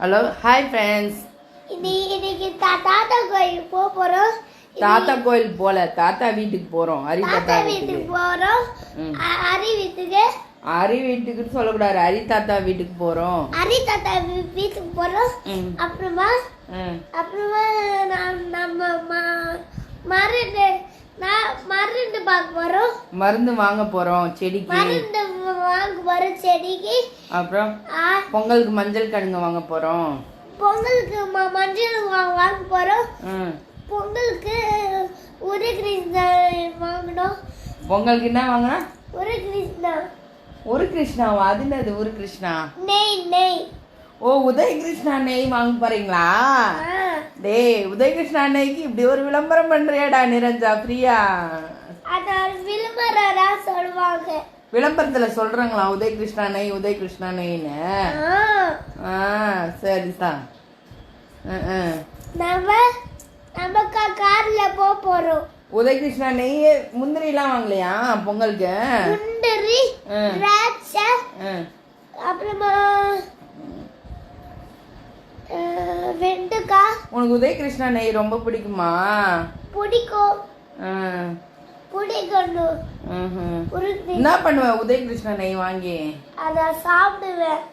Hello hi friends. இன்னைக்கு தாத்தா கோயில் போறோம். தாத்தா கோயில் போல தாத்தா வீட்டுக்கு போறோம். ஹரி தாத்தா வீட்டுக்கு போறோம். ஹரி வீட்டுக்கு வீட்டுக்கு சொல்லக்கூடாது. ஹரி தாத்தா வீட்டுக்கு போறோம். ஹரி தாத்தா வீட்டுக்கு போறோம். அப்புறமா நம்ம மருந்து பார்க்க போறோம். மருந்து வாங்க போறோம் செடிக்கு. மருந்து வாங்க போறோம் செடிக்கு. அப்புறம் பொங்கலுக்கு மஞ்சள் கிழங்கு வாங்க போறோம். பொங்கலுக்கு மஞ்சள் வாங்க போறோம். பொங்கலுக்கு ஒரு கிருஷ்ணா வாங்கணும். பொங்கலுக்கு என்ன வாங்கணும்? ஒரு கிருஷ்ணாவா? அது என்னது ஒரு கிருஷ்ணா? நெய். ஓ, உதய கிருஷ்ணா நெய் வாங்க போறீங்களா? டேய், உதய கிருஷ்ணா நெய்க்கு இப்படி ஒரு விளம்பரம் பண்றியாடா நிரஞ்சா? பிரியா, அத விளம்பரம் சொல்லுவாங்க. விளம்பரத்துல சொல்றாங்களா உதய கிருஷ்ணா நெய்ன்னு? சரி சார். நம்ம கார்ல போறோம். உதய கிருஷ்ணா நெய் முந்திரி எல்லாம் வாங்கலையா பொங்கலுக்கு? முந்திரி, திராட்சை, அப்புறமா வெண்டைக்காய். உனக்கு உதய கிருஷ்ணா நெய் ரொம்ப பிடிக்குமா? பிடிக்கும். என்ன பண்ணுவ உதய கிருஷ்ணா நெய் வாங்கி? அத சாப்பிடுவேன்.